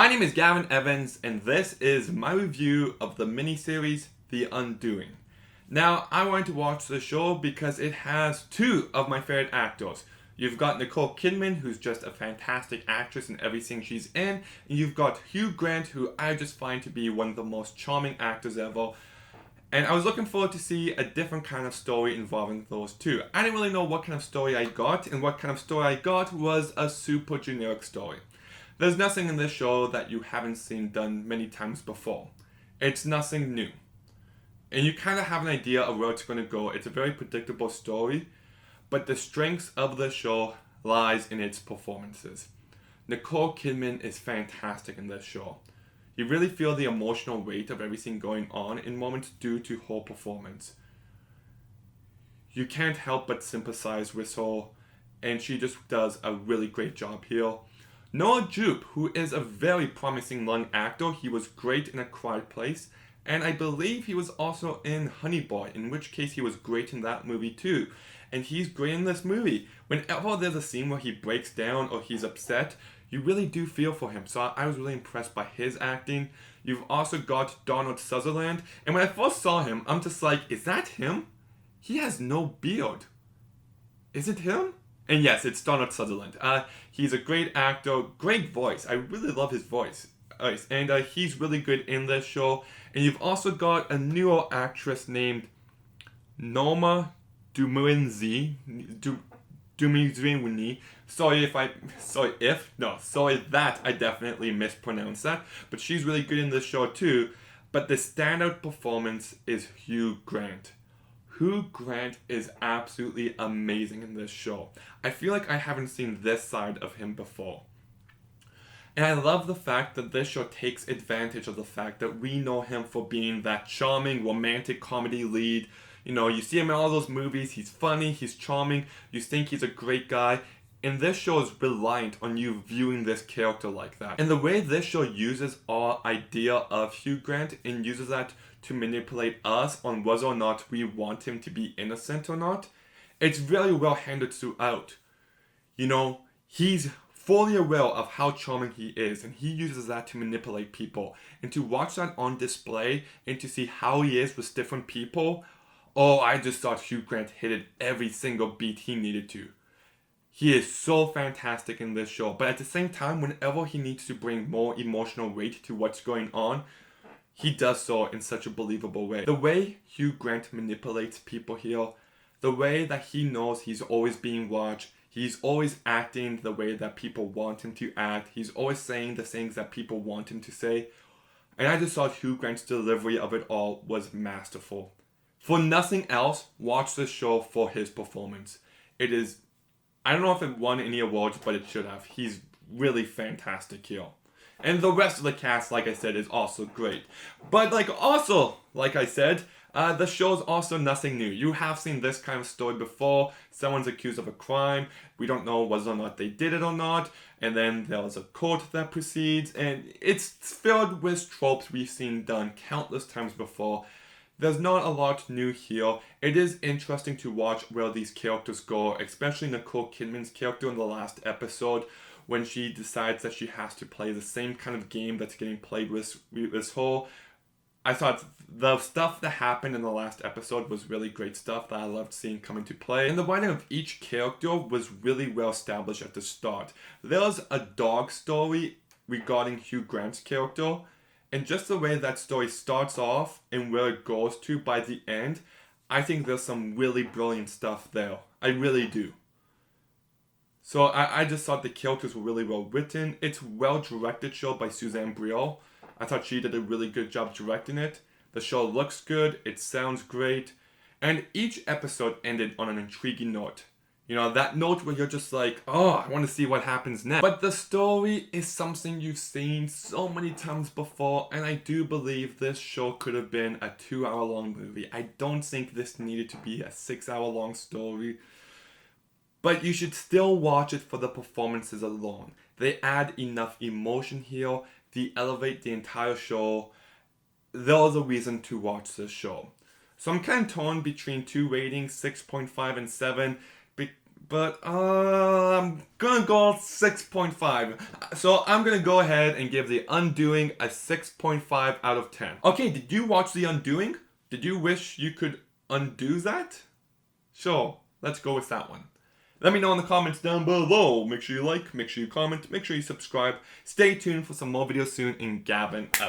My name is Gavin Evans, and this is my review of the miniseries The Undoing. Now, I wanted to watch the show because it has two of my favorite actors. You've got Nicole Kidman, who's just a fantastic actress in everything she's in, and you've got Hugh Grant, who I just find to be one of the most charming actors ever. And I was looking forward to see a different kind of story involving those two. I didn't really know what kind of story I got, and what kind of story I got was a super generic story. There's nothing in this show that you haven't seen done many times before. It's nothing new. And you kind of have an idea of where it's going to go. It's a very predictable story, but the strength of the show lies in its performances. Nicole Kidman is fantastic in this show. You really feel the emotional weight of everything going on in moments due to her performance. You can't help but sympathize with her, and she just does a really great job here. Noah Jupe, who is a very promising young actor, he was great in A Quiet Place, and I believe he was also in Honey Boy, in which case he was great in that movie too. And he's great in this movie. Whenever there's a scene where he breaks down or he's upset, you really do feel for him. So I was really impressed by his acting. You've also got Donald Sutherland, and when I first saw him, I'm just like, is that him? He has no beard. Is it him? And yes, it's Donald Sutherland. He's a great actor, great voice. I really love his voice. And he's really good in this show. And you've also got a newer actress named Norma Dumouinzi. Sorry that I definitely mispronounced that. But she's really good in this show too. But the standout performance is Hugh Grant. Hugh Grant is absolutely amazing in this show. I feel like I haven't seen this side of him before. And I love the fact that this show takes advantage of the fact that we know him for being that charming romantic comedy lead. You know, you see him in all those movies, he's funny, he's charming, you think he's a great guy. And this show is reliant on you viewing this character like that. And the way this show uses our idea of Hugh Grant and uses that to manipulate us on whether or not we want him to be innocent or not, it's very well handled throughout. You know, he's fully aware of how charming he is, and he uses that to manipulate people. And to watch that on display and to see how he is with different people, oh, I just thought Hugh Grant hit it every single beat he needed to. He is so fantastic in this show, but at the same time, whenever he needs to bring more emotional weight to what's going on, he does so in such a believable way. The way Hugh Grant manipulates people here, the way that he knows he's always being watched, he's always acting the way that people want him to act, he's always saying the things that people want him to say, and I just thought Hugh Grant's delivery of it all was masterful. For nothing else, watch this show for his performance. It is, I don't know if it won any awards, but it should have. He's really fantastic here. And the rest of the cast, like I said, is also great. But like I said, the show's also nothing new. You have seen this kind of story before. Someone's accused of a crime. We don't know whether or not they did it or not. And then there's a court that proceeds. And it's filled with tropes we've seen done countless times before. There's not a lot new here. It is interesting to watch where these characters go, especially Nicole Kidman's character in the last episode, when she decides that she has to play the same kind of game that's getting played with this whole. I thought the stuff that happened in the last episode was really great stuff that I loved seeing come into play. And the writing of each character was really well established at the start. There's a dog story regarding Hugh Grant's character, and just the way that story starts off and where it goes to by the end, I think there's some really brilliant stuff there. I really do. So I just thought the characters were really well written. It's well directed show by Suzanne Brielle. I thought she did a really good job directing it. The show looks good, it sounds great, and each episode ended on an intriguing note. You know, that note where you're just like, oh, I want to see what happens next. But the story is something you've seen so many times before, and I do believe this show could have been a 2-hour-long movie. I don't think this needed to be a 6-hour-long story. But you should still watch it for the performances alone. They add enough emotion here. They elevate the entire show. There's a reason to watch this show. So I'm kind of torn between two ratings, 6.5 and 7. But I'm gonna go 6.5. So I'm gonna go ahead and give The Undoing a 6.5 out of 10. Okay, did you watch The Undoing? Did you wish you could undo that? Sure, let's go with that one. Let me know in the comments down below. Make sure you like, make sure you comment, make sure you subscribe. Stay tuned for some more videos soon, and Gavin out.